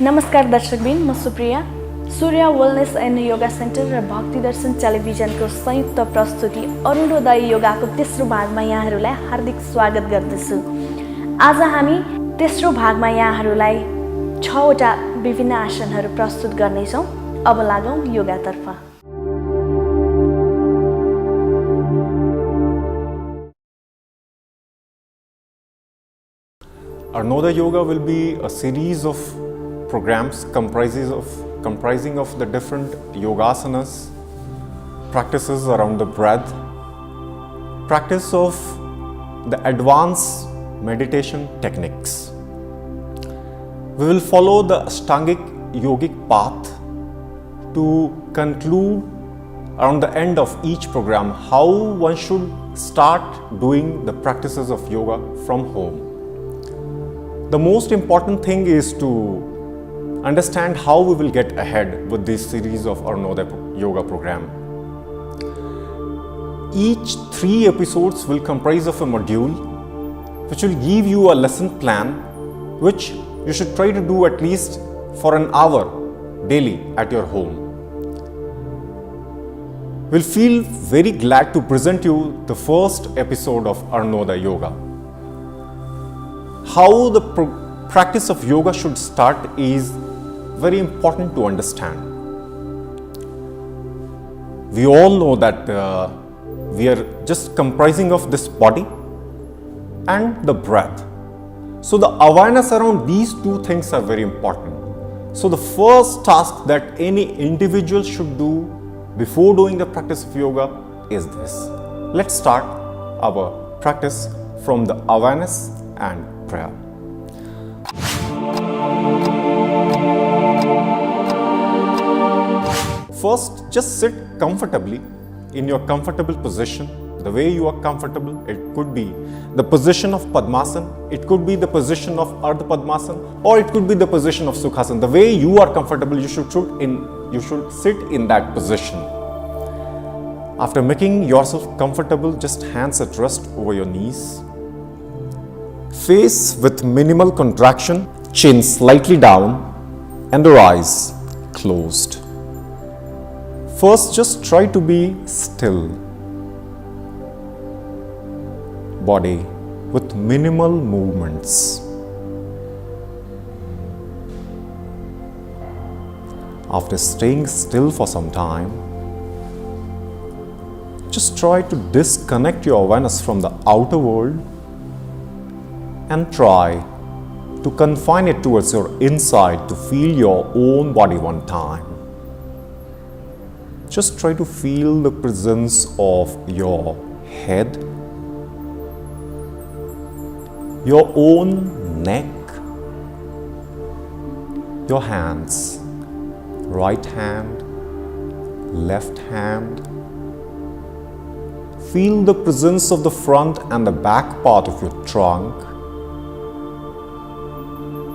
नमस्कार दर्शकबिन, म सुप्रिया। सूर्य वेलनेस एन्ड योगा सेन्टर र भक्ति दर्शन टेलिभिजनको संयुक्त प्रस्तुति अरुणोदय योगाको तेस्रो भागमा यहाँहरूलाई हार्दिक स्वागत गर्दछु। आज हामी तेस्रो भागमा यहाँहरूलाई 6 वटा विभिन्न आसनहरू प्रस्तुत गर्नेछौँ। अब लागौँ योगातर्फ। Arunodaya Yoga will be a series of programs comprising of the different yogasanas, practices around the breath, practice of the advanced meditation techniques. We will follow the Ashtangic yogic path to conclude around the end of each program how one should start doing the practices of yoga from home. The most important thing is to understand how we will get ahead with this series of Arunodaya Yoga program. Each 3 episodes will comprise of a module which will give you a lesson plan which you should try to do at least for an hour daily at your home. We'll feel very glad to present you the first episode of Arunodaya Yoga. How the practice of yoga should start is very important to understand. We all know that we are just comprising of this body and the breath. So the awareness around these two things are very important. So the first task that any individual should do before doing the practice of yoga is this. Let's start our practice from the awareness and prayer. First, just sit comfortably in your comfortable position, the way you are comfortable. It could be the position of Padmasana, it could be the position of Ardha Padmasana, or it could be the position of Sukhasana. The way you are comfortable, you should sit in that position. After making yourself comfortable, just hands at rest over your knees. Face with minimal contraction, chin slightly down, and your eyes closed. First, just try to be still. Body with minimal movements. After staying still for some time, just try to disconnect your awareness from the outer world and try to confine it towards your inside to feel your own body one time. Just try to feel the presence of your head, your own neck, your hands, right hand, left hand. Feel the presence of the front and the back part of your trunk.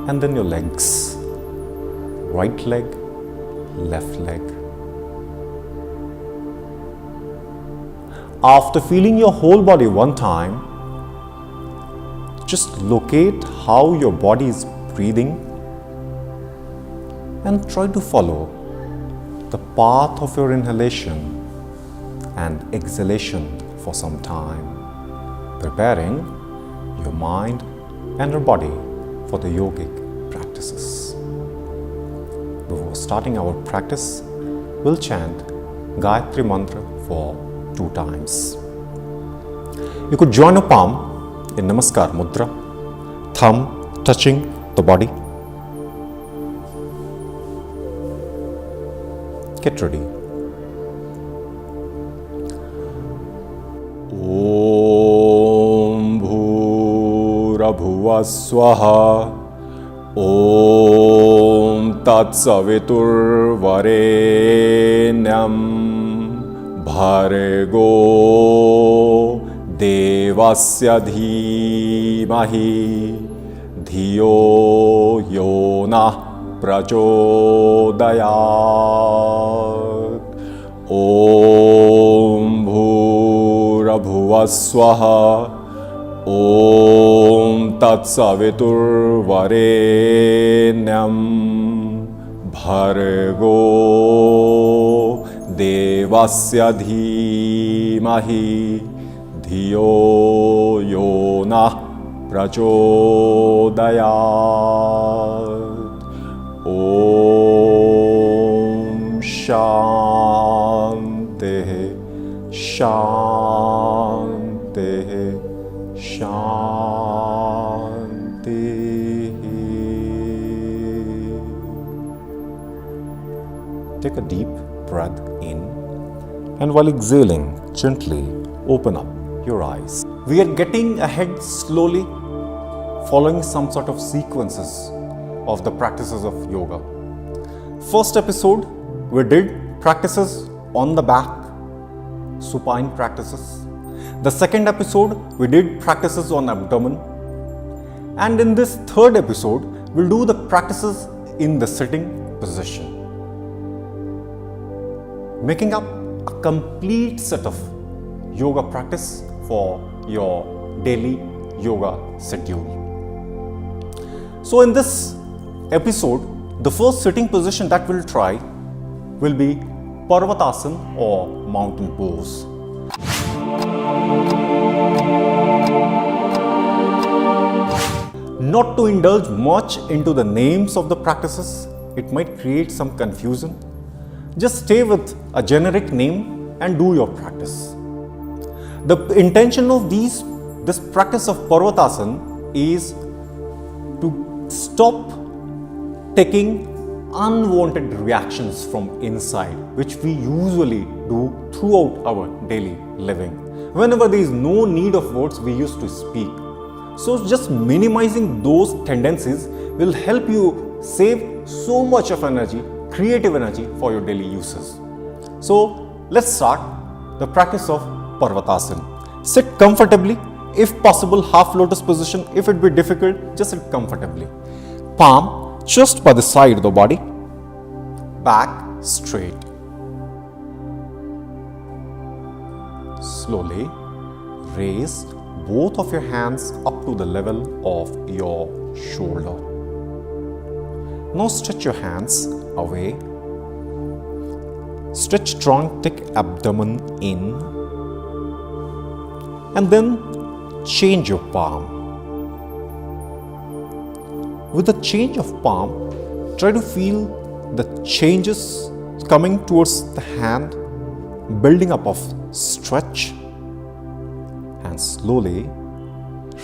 And then your legs, right leg, left leg. After feeling your whole body one time, just locate how your body is breathing and try to follow the path of your inhalation and exhalation for some time, preparing your mind and your body for the yogic practices. Before starting our practice, we'll chant Gayatri Mantra for 2 times. You could join a palm in Namaskar Mudra, thumb touching the body. Get ready. Om Bhurabhuva Swaha. Om Tatsavitur Varenyam Bhargo Devasya Dhimahi Dhiyo Yonah Prachodayat. Om Bhurabhuva Swaha. Om Tatsavitur Varenyam Bhargo devasya dhimahi dhiyo yona prachodayat. Om Shanti Shanti Shanti. Take a deep breath in, and while exhaling, gently open up your eyes. We are getting ahead slowly, following some sort of sequences of the practices of yoga. First episode, we did practices on the back, supine practices. The second episode, we did practices on abdomen. And in this third episode, we'll do the practices in the sitting position, making up a complete set of yoga practice for your daily yoga schedule. So in this episode, the first sitting position that we'll try will be pravachan or mountain pose. Not to indulge much into the names of the practices, it might create some confusion. Just stay with a generic name and do your practice. The intention of this practice of pravachan is to stop taking unwanted reactions from inside, which we usually do throughout our daily living. Whenever there is no need of words, we used to speak. So just minimizing those tendencies will help you save so much of energy, creative energy for your daily uses. So let's start the practice of pravachan. Sit comfortably, if possible half lotus position. If it be difficult, just sit comfortably. Palm just by the side of the body, back straight. Slowly raise both of your hands up to the level of your shoulder. Now stretch your hands away. Stretch strong, thick abdomen in, and then change your palm. With the change of palm, try to feel the changes coming towards the hand, building up of stretch, and slowly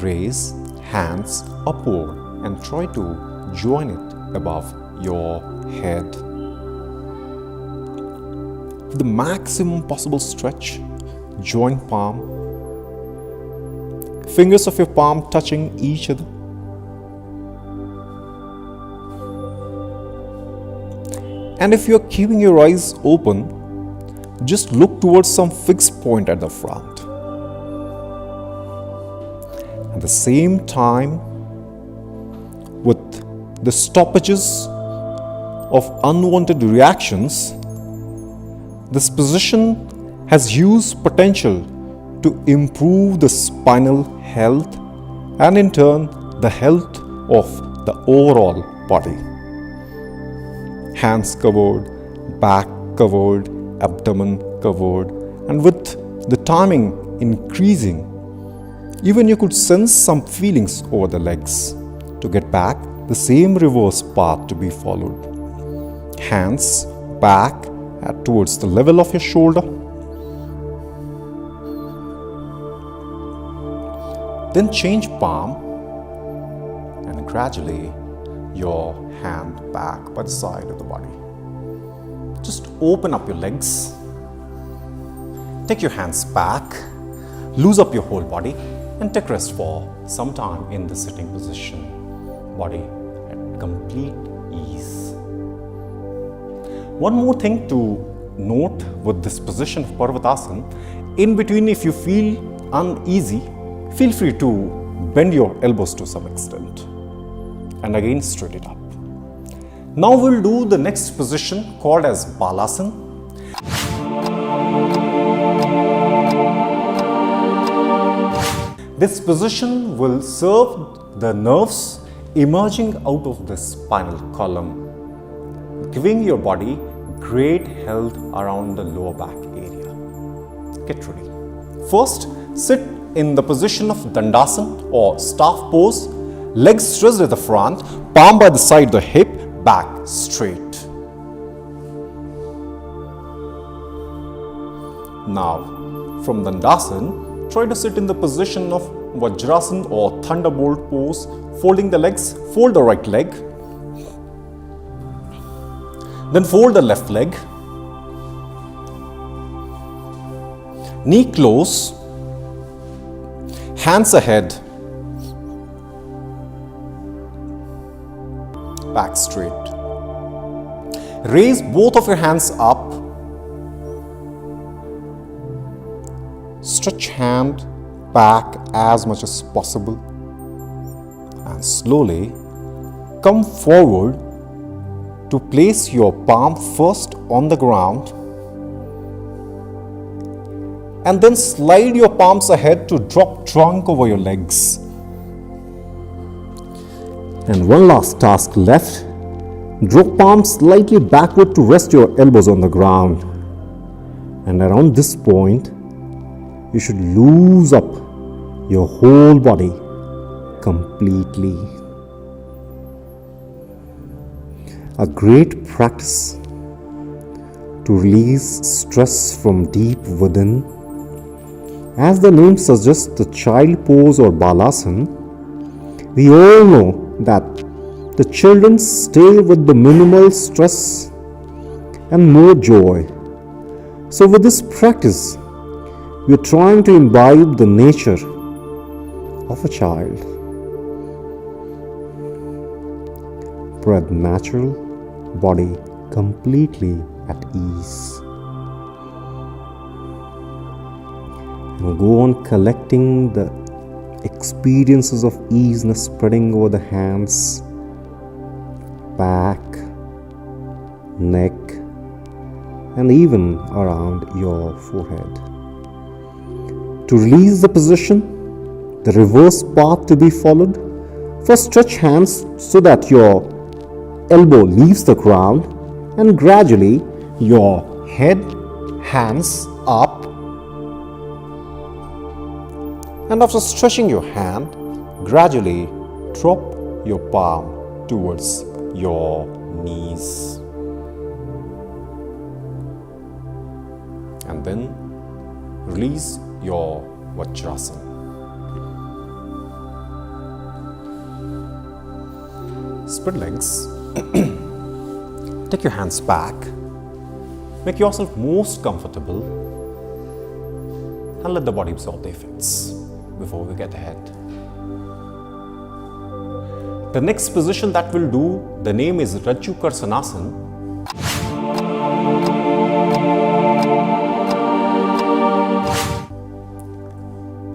raise hands upward and try to join it above your head. With the maximum possible stretch, join palm, fingers of your palm touching each other. And if you're keeping your eyes open, just look towards some fixed point at the front. At the same time, with the stoppages of unwanted reactions, this position has huge potential to improve the spinal health and in turn the health of the overall body. Hands covered, back covered, abdomen covered, and with the timing increasing, even you could sense some feelings over the legs. To get back, the same reverse path to be followed. Hands back towards the level of your shoulder. Then change palm and gradually your hand back by the side of the body. Just open up your legs. Take your hands back. Loose up your whole body and take rest for some time in the sitting position. Body at complete ease. One more thing to note with this position of pravachan, in between if you feel uneasy, feel free to bend your elbows to some extent and again straight it up. Now we'll do the next position called as balasana. This position will serve the nerves emerging out of the spinal column. giving your body great health around the lower back area. Get ready. First, sit in the position of dandasana or staff pose, legs stretched at the front, palm by the side of the hip, back straight. Now, from dandasana, try to sit in the position of vajrasana or thunderbolt pose, folding the legs, fold the right leg, then fold the left leg, knee close, hands ahead, back straight. Raise both of your hands up, stretch hand back as much as possible, and slowly come forward to place your palm first on the ground and then slide your palms ahead to drop trunk over your legs. And one last task left. Drop palms slightly backward to rest your elbows on the ground. And around this point, you should loose up your whole body completely. A great practice to release stress from deep within. As the name suggests, the child pose or balasana, we all know that the children stay with the minimal stress and more joy. So with this practice, we are trying to imbibe the nature of a child. Breath natural, body completely at ease. And go on collecting the experiences of easiness spreading over the hands, back, neck, and even around your forehead. To release the position, the reverse path to be followed. First, stretch hands so that your elbow leaves the ground, and gradually your head, hands up. And after stretching your hand, gradually drop your palm towards your knees. And then release your vajrasana. Spread legs. Take your hands back. Make yourself most comfortable and let the body absorb the effects before we get ahead. The next position that we'll do, the name is Rajju Karsanasana.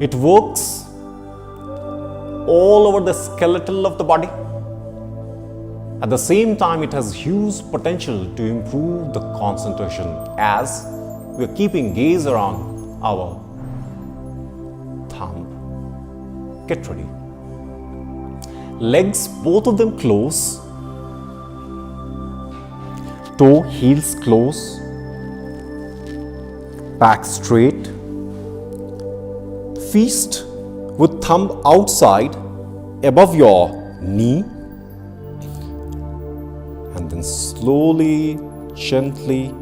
It works all over the skeletal of the body. At the same time, it has huge potential to improve the concentration as we are keeping gaze around our thumb. Get ready. Legs, both of them close. Toe, heels close. Back straight. Feast with thumb outside above your knee. And then slowly, gently,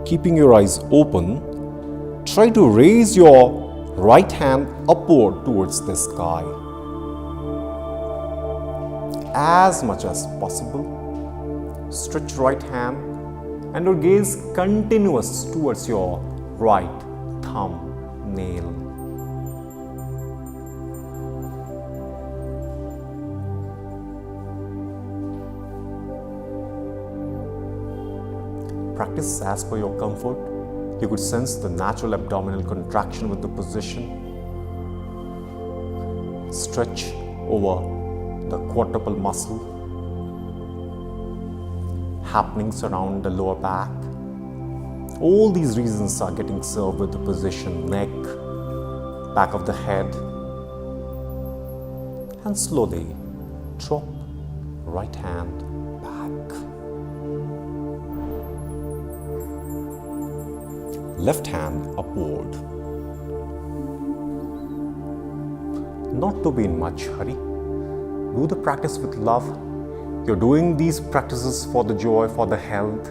keeping your eyes open, try to raise your right hand upward towards the sky. As much as possible, stretch right hand and your gaze continuous towards your right thumb nail. Practice as per your comfort. You could sense the natural abdominal contraction with the position. Stretch over the quadruple muscle, happenings around the lower back. All these reasons are getting served with the position, neck, back of the head, and slowly drop right hand back. left hand upward. Not to be in much hurry. Do the practice with love. You're doing these practices for the joy, for the health.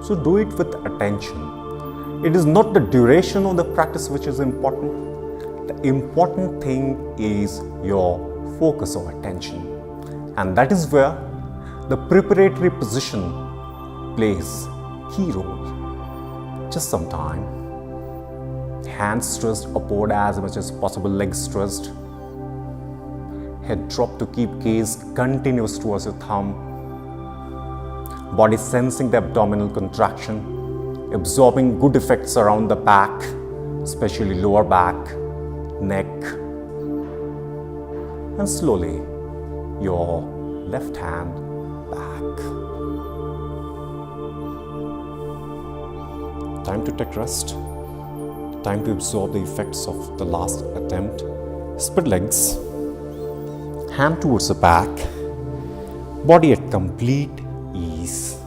So do it with attention. It is not the duration of the practice which is important. The important thing is your focus of attention. And that is where the preparatory position plays key role. Just some time. Hands stressed upward as much as possible, legs stressed. Head dropped to keep gaze continuous towards your thumb. Body sensing the abdominal contraction, absorbing good effects around the back, especially lower back, neck. And slowly, your left hand back. Time to take rest. Time to absorb the effects of the last attempt. Spread legs. Hand towards the back, body at complete ease.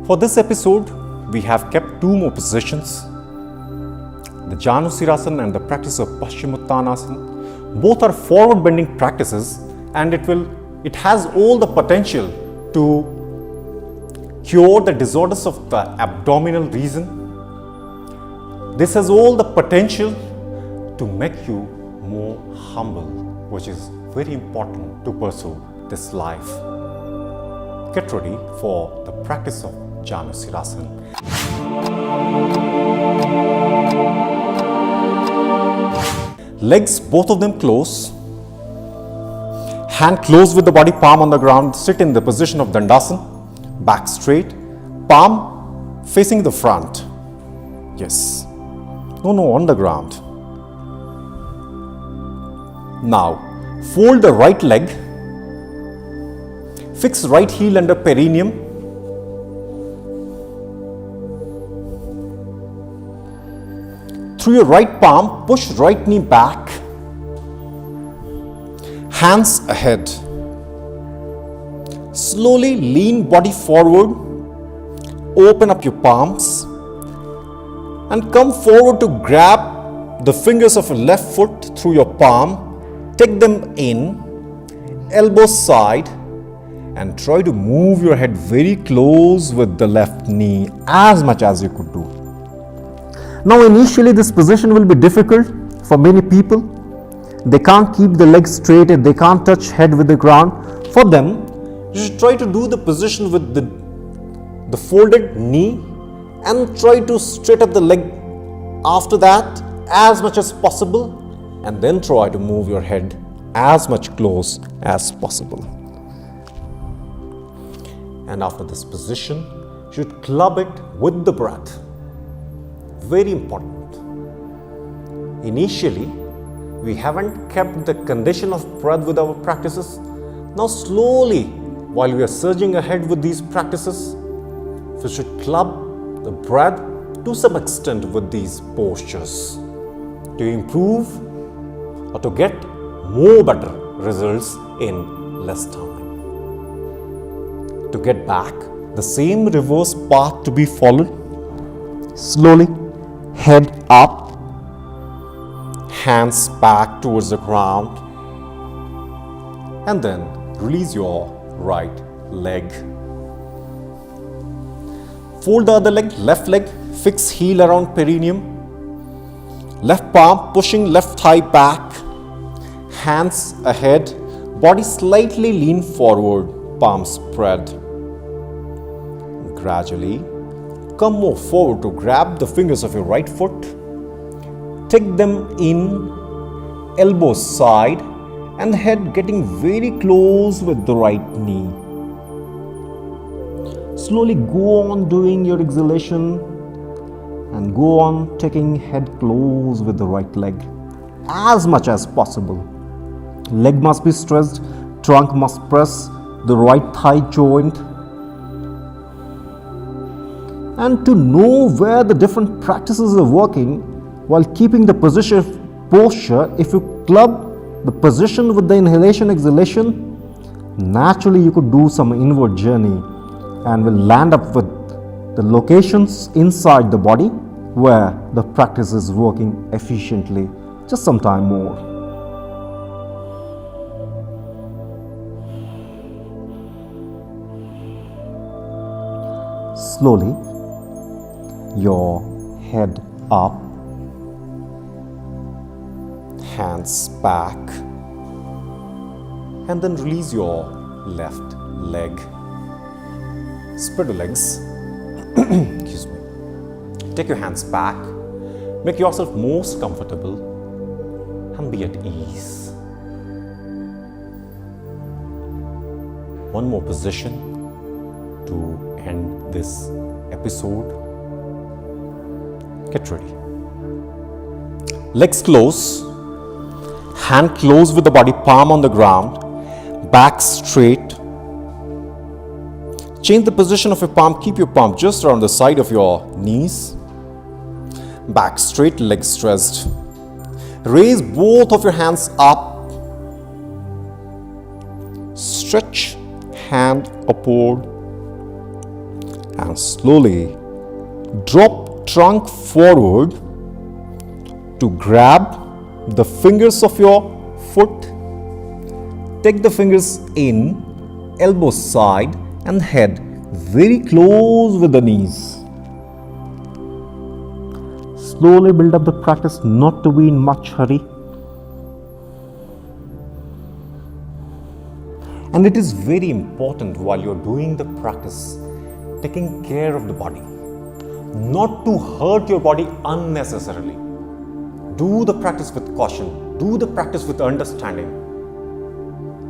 For this episode, we have kept two more positions, the Janusirasan and the practice of Paschimottanasana. Both are forward bending practices, and it has all the potential to cure the disorders of the abdominal region. This has all the potential to make you more humble, which is very important to pursue this life. Get ready for the practice of Janusirasan. Legs, both of them close. Hand closed with the body, palm on the ground. Sit in the position of Dandasana. Back straight. Palm facing the front. Yes. No, on the ground. Now, fold the right leg, fix right heel under perineum, through your right palm, push right knee back, hands ahead. Slowly lean body forward, open up your palms and come forward to grab the fingers of your left foot through your palm. Take them in, elbows side, and try to move your head very close with the left knee as much as you could do. Now initially this position will be difficult for many people. They can't keep the legs straight, they can't touch head with the ground. For them, you should try to do the position with the folded knee and try to straight up the leg after that as much as possible. And then try to move your head as much close as possible. And after this position, you should club it with the breath. Very important. Initially, we haven't kept the condition of breath with our practices. Now slowly, while we are surging ahead with these practices, we should club the breath to some extent with these postures to improve or to get more better results in less time. To get back, the same reverse path to be followed. Slowly, head up, hands back towards the ground, and then release your right leg. Fold the other leg, left leg, fix heel around perineum. Left palm pushing left thigh back, hands ahead, body slightly lean forward, palms spread. Gradually, come more forward to grab the fingers of your right foot. Take them in, elbows side, and head getting very close with the right knee. Slowly go on doing your exhalation and go on taking head close with the right leg as much as possible. Leg must be stressed, trunk must press the right thigh joint. And to know where the different practices are working while keeping the posture, if you club the position with the inhalation exhalation, naturally you could do some inward journey and will land up with the locations inside the body where the practice is working efficiently. Just some time more. Slowly, your head up, hands back, and then release your left leg. Spread the legs. Excuse me. Take your hands back. Make yourself most comfortable and be at ease. One more position to end this episode. Get ready. Legs close, hand close with the body, palm on the ground, back straight. Change the position of your palm. Keep your palm just around the side of your knees. Back straight, legs stretched. Raise both of your hands up. Stretch hand upward. And slowly drop trunk forward to grab the fingers of your foot. Take the fingers in, elbow side and head very close with the knees. Slowly build up the practice, not to be in much hurry. And it is very important while you're doing the practice, taking care of the body, not to hurt your body unnecessarily. Do the practice with caution, do the practice with understanding,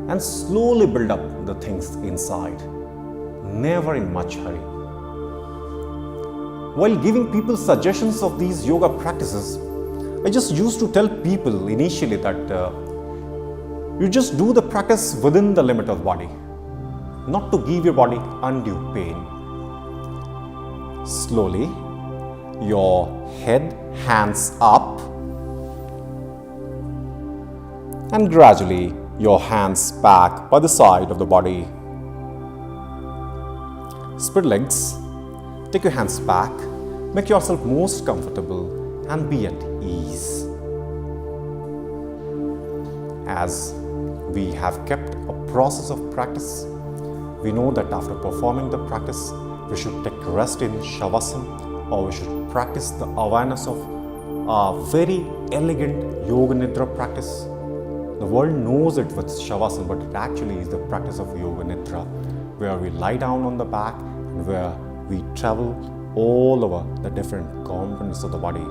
and slowly build up the things inside, never in much hurry. While giving people suggestions of these yoga practices, I just used to tell people initially that you just do the practice within the limit of the body, not to give your body undue pain. Slowly, your head, hands up, and gradually your hands back by the side of the body. Spread legs, take your hands back, make yourself most comfortable and be at ease. As we have kept a process of practice, we know that after performing the practice, we should take rest in shavasana, or we should practice the awareness of a very elegant yoga nidra practice. The world knows it with shavasana, but it actually is the practice of yoga nidra, where we lie down on the back and where we travel all over the different components of the body.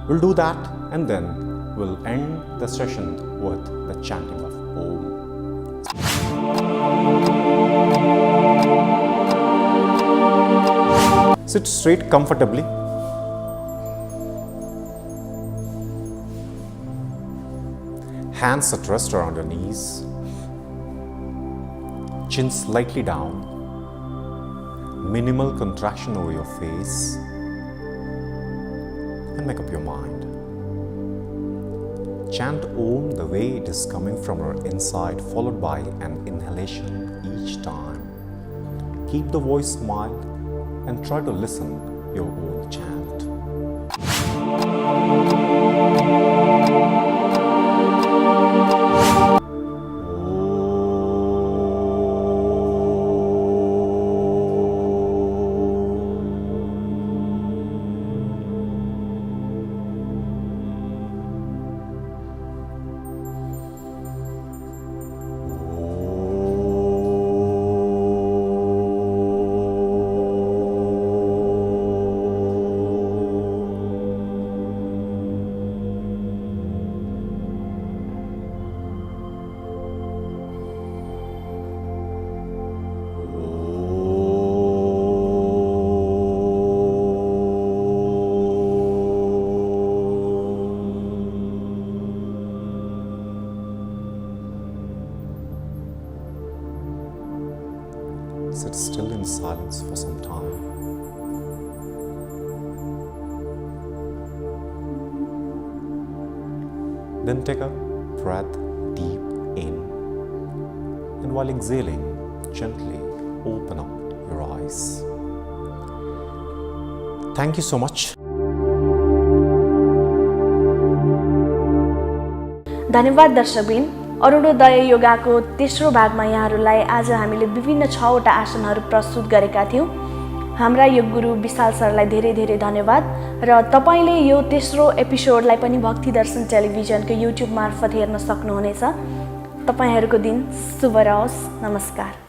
We'll do that and then we'll end the session with the chanting of Om. Sit straight comfortably. Hands at rest around your knees. Chin slightly down. Minimal contraction over your face. And make up your mind. Chant Om the way it is coming from our inside, followed by an inhalation each time. Keep the voice mild and try to listen your own chant. Sit still in silence for some time. Then take a breath deep in, and while exhaling, gently open up your exercise. Thank you so much. धन्यवाद दर्शकबिन। अरुणोदय योगाको तेस्रो भागमा यहाँहरूलाई आज हामीले विभिन्न 6वटा आसनहरू प्रस्तुत गरेका थियौँ। हाम्रा योग गुरु विशाल सरलाई धेरै धेरै धन्यवाद र तपाईले यो तेस्रो एपिसोडलाई पनि भक्ति दर्शन टेलिभिजनको युट्युब मार्फत हेर्न सक्नुहुनेछ। तपाईहरूको दिन शुभ रहोस्। नमस्कार।